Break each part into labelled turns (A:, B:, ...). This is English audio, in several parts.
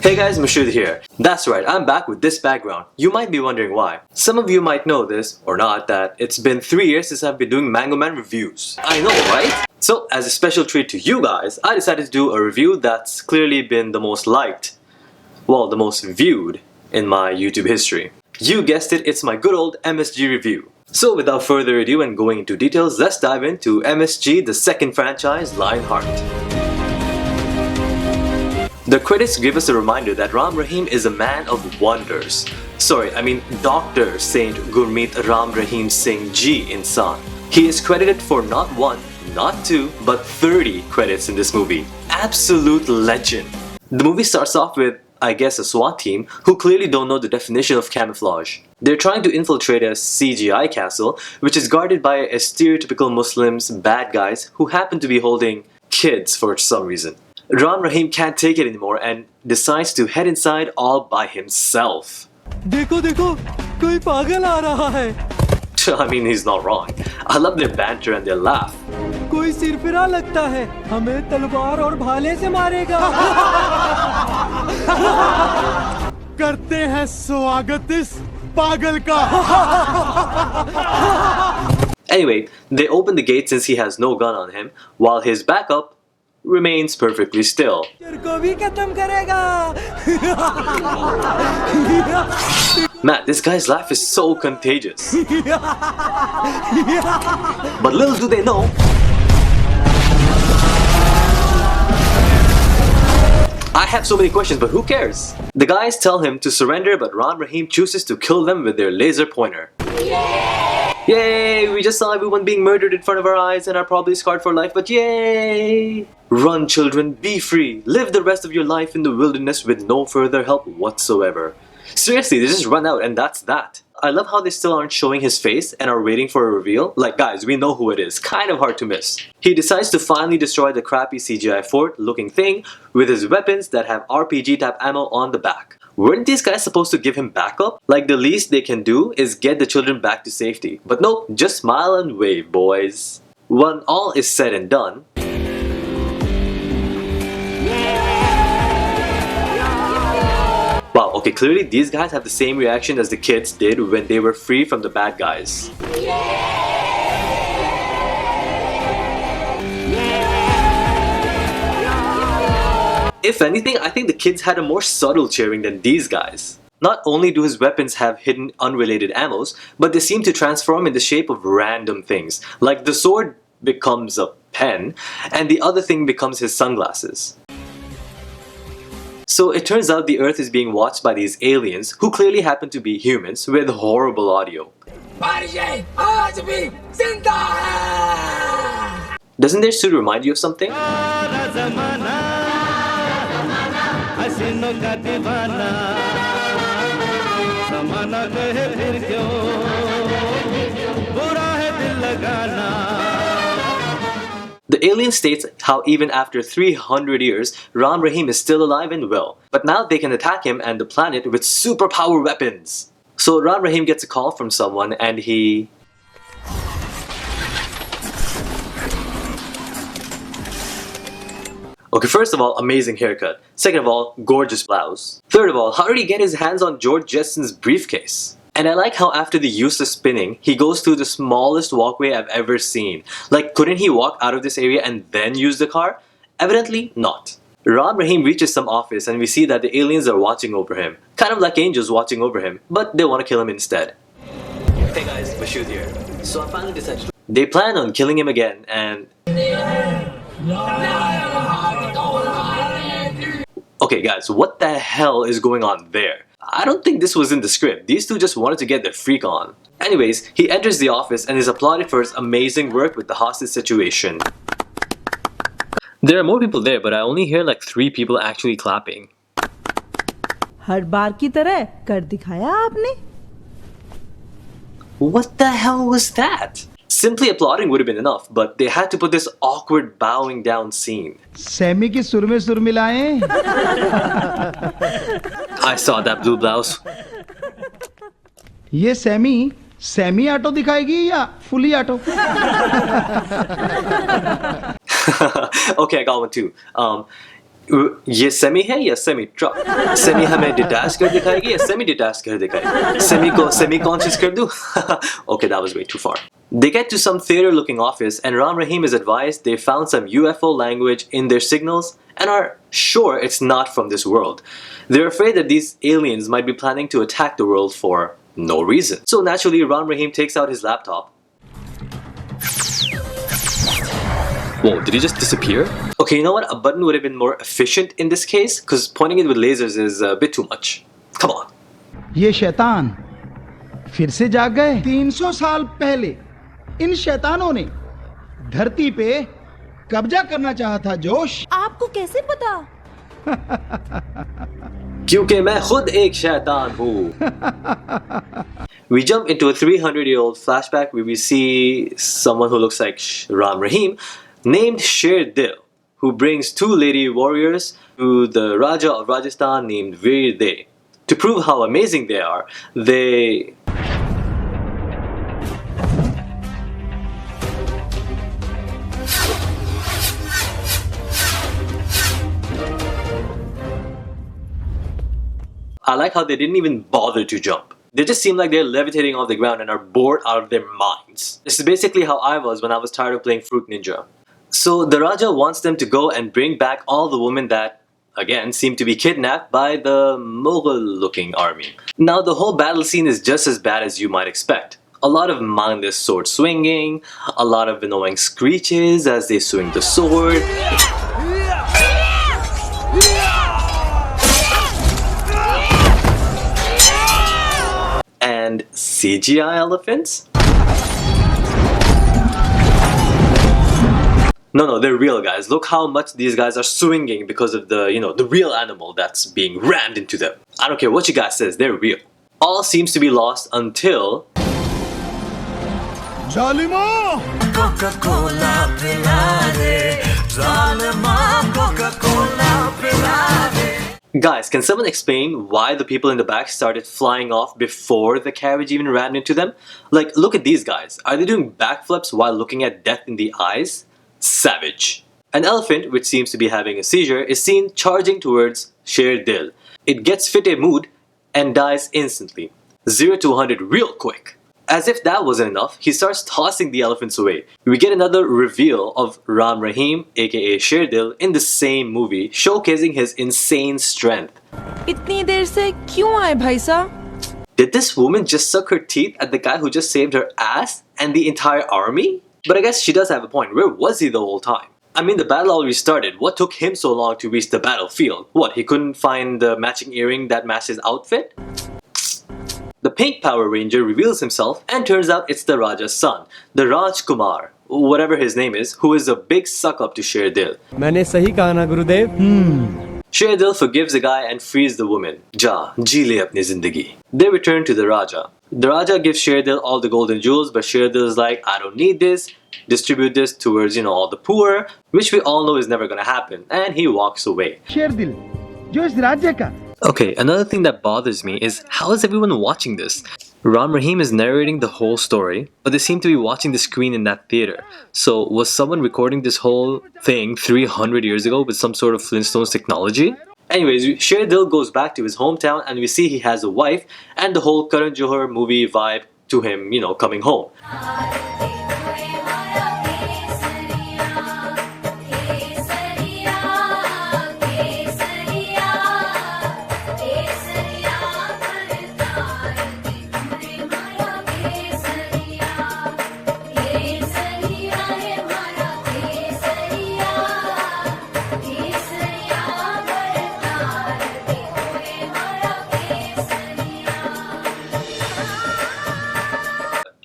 A: Hey guys, Mashud here. That's right, I'm back with this background. You might be wondering why. Some of you might know this, or not, that it's been 3 years since I've been doing Mango Man reviews. I know, right? So, as a special treat to you guys, I decided to do a review that's clearly been the most liked, well, the most viewed in my YouTube history. You guessed it, it's my good old MSG review. So without further ado and going into details, let's dive into MSG, the second franchise, Lionheart. The credits give us a reminder that Ram Rahim is a man of wonders. Sorry, I mean Dr. Saint Gurmeet Ram Rahim Singh Ji Insan. He is credited for not 1, not 2, but 30 credits in this movie. Absolute legend. The movie starts off with, I guess, a SWAT team who clearly don't know the definition of camouflage. They're trying to infiltrate a CGI castle which is guarded by a stereotypical Muslims bad guys who happen to be holding kids for some reason. Ram Rahim can't take it anymore and decides to head inside all by himself.
B: देखो देखो कोई पागल आ रहा है.
A: I mean, he's not wrong. I love their banter and their laugh.
B: कोई सिरफिरा लगता है, हमें तलवार और भाले से मारेगा. करते हैं स्वागत इस पागल का.
A: Anyway, they open the gate since he has no gun on him, while his backup remains perfectly still. Man, this guy's laugh is so contagious. But little do they know, I have so many questions, but who cares? The guys tell him to surrender, but Ram Rahim chooses to kill them with their laser pointer. Yay! We just saw everyone being murdered in front of our eyes and are probably scarred for life, but yay! Run, children, be free. Live the rest of your life in the wilderness with no further help whatsoever. Seriously, they just run out and that's that. I love how they still aren't showing his face and are waiting for a reveal. Like, guys, we know who it is. Kind of hard to miss. He decides to finally destroy the crappy CGI fort looking thing with his weapons that have RPG type ammo on the back. Weren't these guys supposed to give him backup? Like, the least they can do is get the children back to safety. But nope, just smile and wave, boys. When all is said and done, wow, okay, clearly these guys have the same reaction as the kids did when they were free from the bad guys. If anything, I think the kids had a more subtle cheering than these guys. Not only do his weapons have hidden unrelated ammos, but they seem to transform in the shape of random things. Like the sword becomes a pen, and the other thing becomes his sunglasses. So it turns out the Earth is being watched by these aliens who clearly happen to be humans with horrible audio. Doesn't their suit remind you of something? The alien states how even after 300 years, Ram Rahim is still alive and well. But now they can attack him and the planet with superpower weapons. So Ram Rahim gets a call from someone and he... Okay, first of all, amazing haircut. Second of all, gorgeous blouse. Third of all, how did he get his hands on George Jetson's briefcase? And I like how after the useless spinning, he goes through the smallest walkway I've ever seen. Like, couldn't he walk out of this area and then use the car? Evidently not. Ram Rahim reaches some office and we see that the aliens are watching over him. Kind of like angels watching over him, but they want to kill him instead. Hey guys, Mashud here. So I finally decided to... They plan on killing him again and... Okay guys, what the hell is going on there? I don't think this was in the script. These two just wanted to get their freak on. Anyways, he enters the office and is applauded for his amazing work with the hostage situation. There are more people there, but I only hear like 3 people actually clapping.
C: हर बार की तरह कर दिखाया आपने.
A: What the hell was that? Simply applauding would have been enough, but they had to put this awkward bowing down scene.
D: सैमी की सुर में सुर मिलाएं.
A: I saw that blue blouse.
D: ये सैमी सेमी ऑटो दिखाएगी या fully auto?
A: Okay, I got one too. ये सेमी है या सेमी ट्रक? सेमी हमें डिटैच कर दिखाएगी या सेमी डिटैच कर दिखाएगी? सेमी को सेमी कॉन्शियस कर दूं? Okay, that was way too far. They get to some theater-looking office, and Ram Rahim is advised they found some UFO language in their signals and are sure it's not from this world. They're afraid that these aliens might be planning to attack the world for no reason. So naturally, Ram Rahim takes out his laptop. Whoa, did he just disappear? Okay, you know what? A button would have been more efficient in this case, because pointing it with lasers is a bit too much. Come on.
D: ये शैतान फिर से जाग गए। 300 साल पहले इन शैतानों ने धरती पे कब्जा करना चाहा था। जोश,
E: आपको कैसे पता?
A: क्योंकि मैं खुद एक शैतान हूँ। We jump into a 300-year-old flashback where we see someone who looks like Ram Rahim, named Sher Dil, who brings two lady warriors to the Raja of Rajasthan named Veer De. To prove how amazing they are, they... I like how they didn't even bother to jump. They just seem like they're levitating off the ground and are bored out of their minds. This is basically how I was when I was tired of playing Fruit Ninja. So the Raja wants them to go and bring back all the women that, again, seem to be kidnapped by the Mughal-looking army. Now the whole battle scene is just as bad as you might expect. A lot of mindless sword swinging, a lot of annoying screeches as they swing the sword. And CGI elephants? No, they're real guys. Look how much these guys are swinging because of the, the real animal that's being rammed into them. I don't care what you guys says, they're real. All seems to be lost until...
B: जालिमा
F: Coca Cola पिला दे जालिमा Coca Cola पिला दे.
A: Guys, can someone explain why the people in the back started flying off before the carriage even ran into them? Like, look at these guys. Are they doing backflips while looking at death in the eyes? Savage. An elephant, which seems to be having a seizure, is seen charging towards Sher Dil. It gets fit a mood and dies instantly. 0 to 100 real quick. As if that wasn't enough, he starts tossing the elephants away. We get another reveal of Ram Rahim, aka Sher Dil, in the same movie, showcasing his insane strength.
E: इतनी देर से क्यों आए भाई साहब?
A: Did this woman just suck her teeth at the guy who just saved her ass and the entire army? But I guess she does have a point. Where was he the whole time? I mean, the battle already started. What took him so long to reach the battlefield? What, he couldn't find the matching earring that matched his outfit? The pink Power Ranger reveals himself and turns out it's the Raja's son, the Rajkumar, whatever his name is, who is a big suck-up to Sher Dil.
B: मैंने सही कहा ना गुरुदेव?
A: Sher Dil forgives the guy and frees the woman. Ja, ji le apni zindagi. They return to the Raja. The Raja gives Sher Dil all the golden jewels, but Sher Dil is like, I don't need this. Distribute this towards, all the poor, which we all know is never gonna happen. And he walks away.
D: शेर दिल जो इस राज्य का
A: Okay, another thing that bothers me is how is everyone watching this? Ram Rahim is narrating the whole story, but they seem to be watching the screen in that theater. So was someone recording this whole thing 300 years ago with some sort of Flintstones technology? Anyways, Sher Dil goes back to his hometown and we see he has a wife and the whole Karan Johar movie vibe to him, coming home.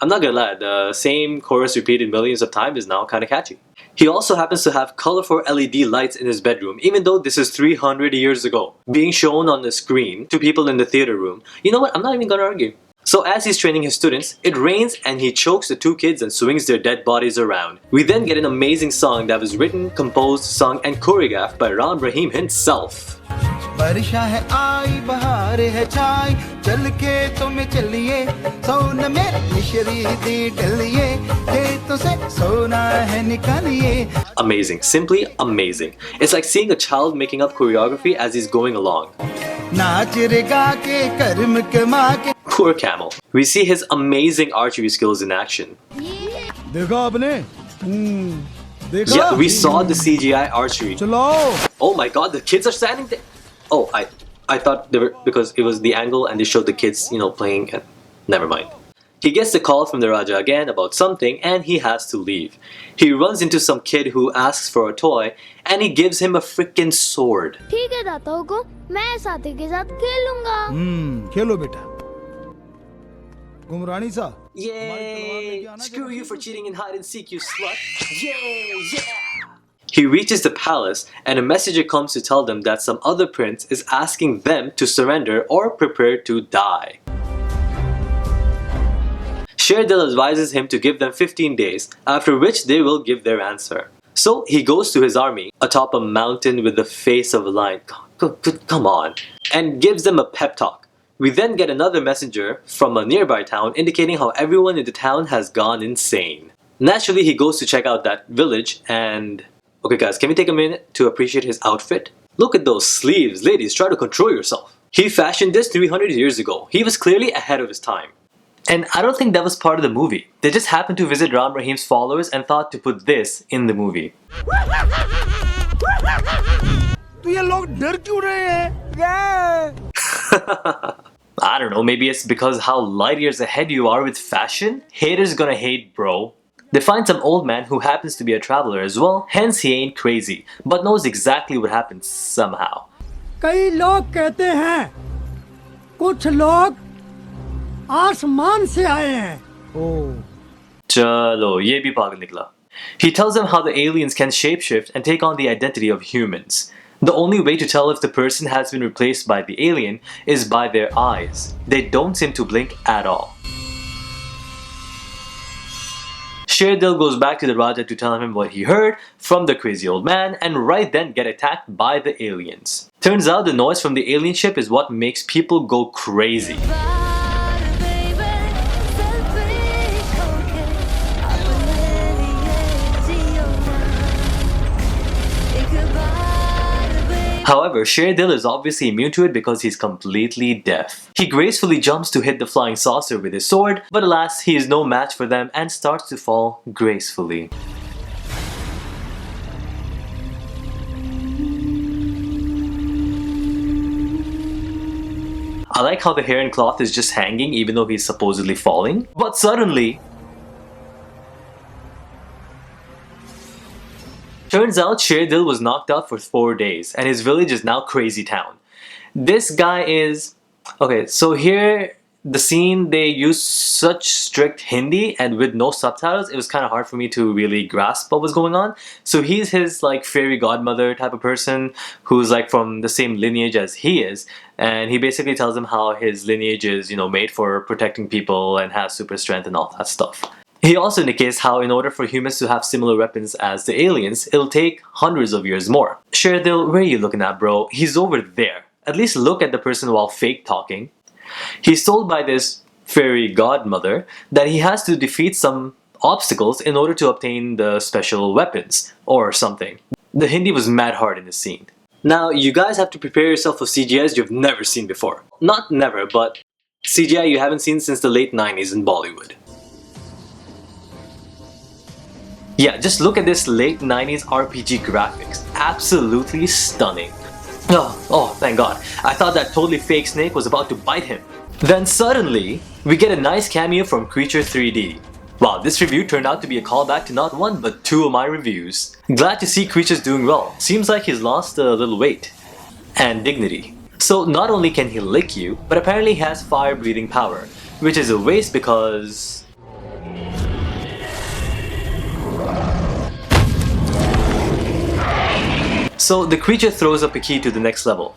A: I'm not gonna lie, the same chorus repeated millions of times is now kinda catchy. He also happens to have colorful LED lights in his bedroom, even though this is 300 years ago, being shown on the screen to people in the theater room. You know what, I'm not even gonna argue. So as he's training his students, it rains and he chokes the two kids and swings their dead bodies around. We then get an amazing song that was written, composed, sung and choreographed by Ram Rahim himself.
D: वर्षा है आई बहार है छाई चल के तुम चलिए सोन में मिश्री दी डलिए खेतों से सोना है निकालिए.
A: Amazing, simply amazing. It's like seeing a child making up choreography as he's going along.
D: नाच रे गा के कर्म कमा के.
A: Poor Camel. We see his amazing archery skills in action.
B: देखा आपने? देखा?
A: Yeah, we saw the CGI archery.
B: चलाओ.
A: Oh my god, the kids are standing there. Oh, I thought they were, because it was the angle and they showed the kids, playing. And never mind. He gets the call from the Raja again about something and he has to leave. He runs into some kid who asks for a toy and he gives him a freaking sword.
G: ठीक है दाता हुकुम, मैं साथी के साथ खेलूंगा.
B: खेलो बेटा. गुमरानी सा.
A: Yay! Screw you for cheating in hide and seek, you slut! Yay! Yeah! He reaches the palace and a messenger comes to tell them that some other prince is asking them to surrender or prepare to die. Sherdil advises him to give them 15 days, after which they will give their answer. So he goes to his army atop a mountain with the face of a lion. Come on! And gives them a pep talk. We then get another messenger from a nearby town indicating how everyone in the town has gone insane. Naturally, he goes to check out that village and... Okay guys, can we take a minute to appreciate his outfit? Look at those sleeves, ladies, try to control yourself. He fashioned this 300 years ago. He was clearly ahead of his time. And I don't think that was part of the movie. They just happened to visit Ram Rahim's followers and thought to put this in the movie.
B: तो ये लोग डर क्यों रहे हैं?
A: I don't know, maybe it's because how light years ahead you are with fashion? Haters gonna hate, bro. They find some old man who happens to be a traveler as well, hence he ain't crazy, but knows exactly what happened somehow.
B: कई लोग कहते हैं, कुछ लोग आसमान से आए हैं. Oh.
A: Chalo, ye bhi pagal nikla. He tells them how the aliens can shapeshift and take on the identity of humans. The only way to tell if the person has been replaced by the alien is by their eyes. They don't seem to blink at all. Sherdil goes back to the Raja to tell him what he heard from the crazy old man and right then get attacked by the aliens. Turns out the noise from the alien ship is what makes people go crazy. However, Sherdil is obviously immune to it because he's completely deaf. He gracefully jumps to hit the flying saucer with his sword, but alas, he is no match for them and starts to fall gracefully. I like how the hair and cloth is just hanging even though he's supposedly falling. But suddenly... Turns out Sherdil was knocked out for 4 days and his village is now Crazy Town. This guy is... Okay, so here the scene they use such strict Hindi and with no subtitles, it was kind of hard for me to really grasp what was going on. So he's his like fairy godmother type of person who's like from the same lineage as he is, and he basically tells him how his lineage is, made for protecting people and has super strength and all that stuff. He also indicates how in order for humans to have similar weapons as the aliens, it'll take hundreds of years more. Sherdil, where are you looking at, bro? He's over there. At least look at the person while fake talking. He's told by this fairy godmother that he has to defeat some obstacles in order to obtain the special weapons or something. The Hindi was mad hard in this scene. Now, you guys have to prepare yourself for CGIs you've never seen before. Not never, but CGI you haven't seen since the late 90s in Bollywood. Yeah, just look at this late 90s RPG graphics. Absolutely stunning. Oh, thank God. I thought that totally fake snake was about to bite him. Then suddenly, we get a nice cameo from Creature 3D. Wow, this review turned out to be a callback to not one but two of my reviews. Glad to see Creature's doing well. Seems like he's lost a little weight. And dignity. So not only can he lick you, but apparently he has fire-breathing power. Which is a waste because... So the creature throws up a key to the next level.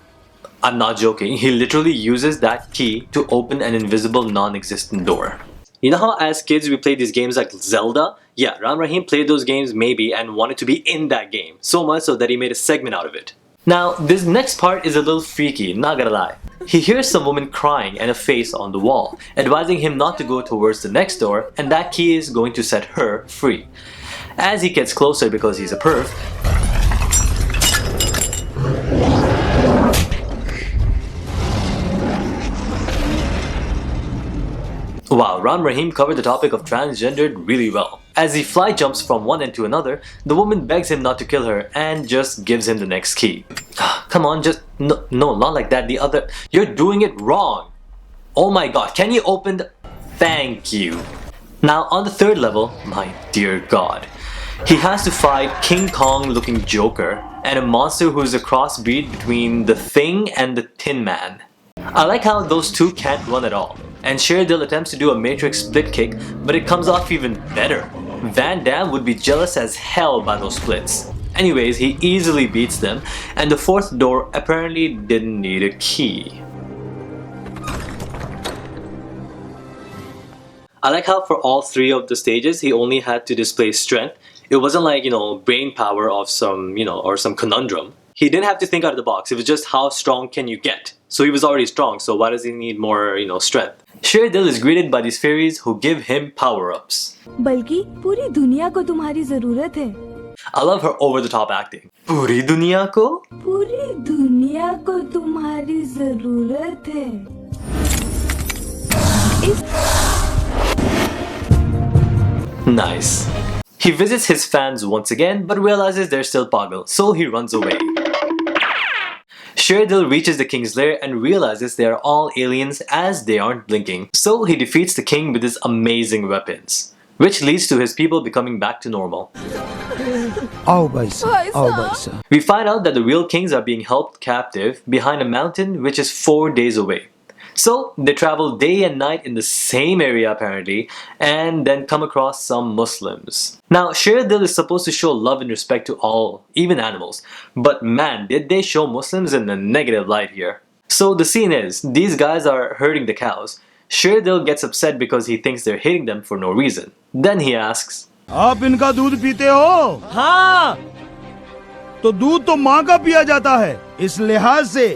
A: I'm not joking, he literally uses that key to open an invisible non-existent door. You know how as kids we played these games like Zelda? Yeah, Ram Rahim played those games maybe and wanted to be in that game. So much so that he made a segment out of it. Now, this next part is a little freaky, not gonna lie. He hears some woman crying and a face on the wall, advising him not to go towards the next door, and that key is going to set her free. As he gets closer because he's a perv, wow, Ram Rahim covered the topic of transgendered really well. As he fly jumps from one end to another, the woman begs him not to kill her and just gives him the next key. Come on, just no, not like that. The other, you're doing it wrong. Oh my god, can you open the... Thank you. Now on the third level, my dear god, he has to fight King Kong looking Joker and a monster who is a crossbreed between the Thing and the Tin Man. I like how those two can't run at all, and Sheardil attempts to do a Matrix split kick, but it comes off even better. Van Damme would be jealous as hell by those splits. Anyways, he easily beats them, and the fourth door apparently didn't need a key. I like how for all three of the stages he only had to display strength. It wasn't like, brain power of some, or some conundrum. He didn't have to think out of the box. It was just how strong can you get. So he was already strong, so why does he need more, strength? Sheardil is greeted by these fairies who give him power-ups.
E: बल्कि पूरी दुनिया को तुम्हारी जरूरत है.
A: I love her over-the-top acting. पूरी दुनिया को?
E: पूरी दुनिया को तुम्हारी जरूरत है.
A: Nice. He visits his fans once again, but realizes they're still Poggle, so he runs away. Sheardil reaches the king's lair and realizes they are all aliens as they aren't blinking, so he defeats the king with his amazing weapons, which leads to his people becoming back to normal. We find out that the real kings are being held captive behind a mountain which is 4 days away. So they travel day and night in the same area apparently, and then come across some Muslims. Now Sheardil is supposed to show love and respect to all, even animals, but man, did they show Muslims in a negative light here. So the scene is, these guys are herding the cows. Sheardil gets upset because he thinks they're hitting them for no reason. Then he asks,
D: आप इनका दूध पीते हो? हाँ। तो दूध तो माँ का पिया जाता है, इस लिहाज से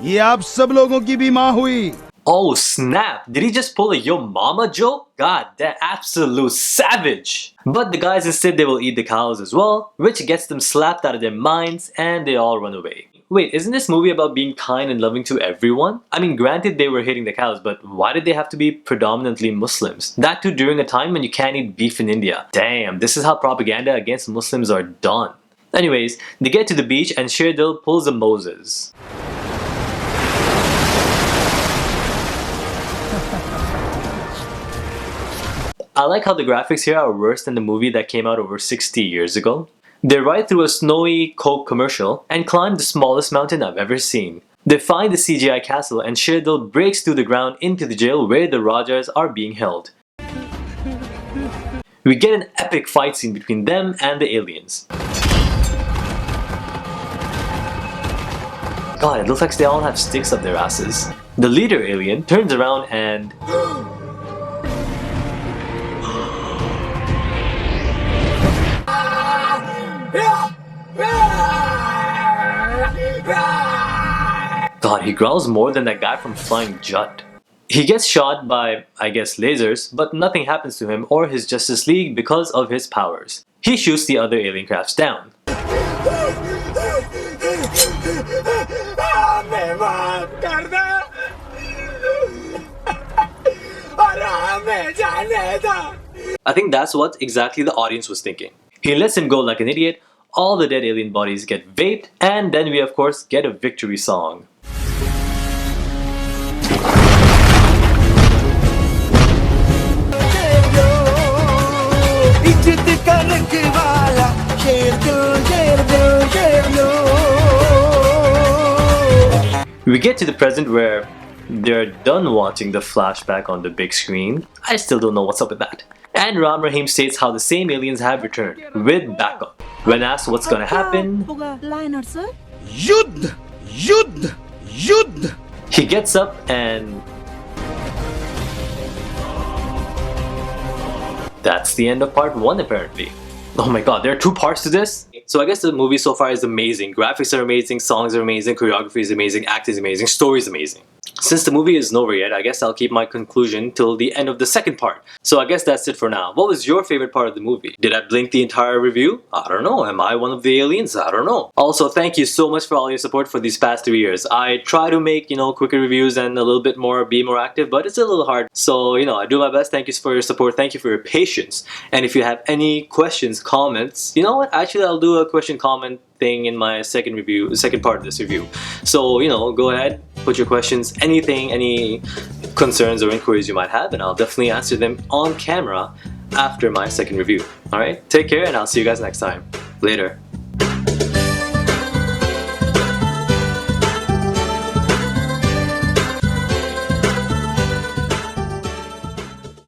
D: ये आप सब लोगों की भी माँ हुई.
A: oh snap, did he just pull a yo mama joke? God, that absolute savage! But the guys insist they will eat the cows as well, which gets them slapped out of their minds and they all run away. Wait, isn't this movie about being kind and loving to everyone? I mean, granted they were hitting the cows, but why did they have to be predominantly Muslims? That too during a time when you can't eat beef in India. Damn, this is how propaganda against Muslims are done. Anyways, they get to the beach and Sheardil pulls a Moses. I like how the graphics here are worse than the movie that came out over 60 years ago. They ride through a snowy Coke commercial and climb the smallest mountain I've ever seen. They find the CGI castle and Sheardil breaks through the ground into the jail where the Rajas are being held. We get an epic fight scene between them and the aliens. God, it looks like they all have sticks up their asses. The leader alien turns around and... God, he growls more than that guy from Flying Jut. He gets shot by, I guess, lasers, but nothing happens to him or his Justice League because of his powers. He shoots the other alien crafts down. I think that's what exactly the audience was thinking. He lets him go like an idiot, all the dead alien bodies get vaped, and then we of course get a victory song. We get to the present where they're done watching the flashback on the big screen. I still don't know what's up with that. And Ram Rahim states how the same aliens have returned, with backup. When asked what's gonna happen,
E: Lionheart sir?
D: युद्ध, युद्ध, युद्ध.
A: he gets up and... That's the end of part 1 apparently. Oh my god, there are 2 parts to this? movie. So I guess the movie so far is amazing. Graphics are amazing, songs are amazing, choreography is amazing, acting is amazing, story is amazing. Since the movie isn't over yet, I guess I'll keep my conclusion till the end of the second part. So I guess that's it for now. What was your favorite part of the movie? Did I blink the entire review? I don't know. Am I one of the aliens? I don't know. Also, thank you so much for all your support for these past 3 years. I try to make, quicker reviews and a little bit more, be more active, but it's a little hard. So, I do my best. Thank you for your support. Thank you for your patience. And if you have any questions, comments, you know what? Actually, I'll do a question comment thing in my second part of this review. So, go ahead, put your questions, anything, any concerns or inquiries you might have, and I'll definitely answer them on camera after my second review. Alright, take care and I'll see you guys next time. Later.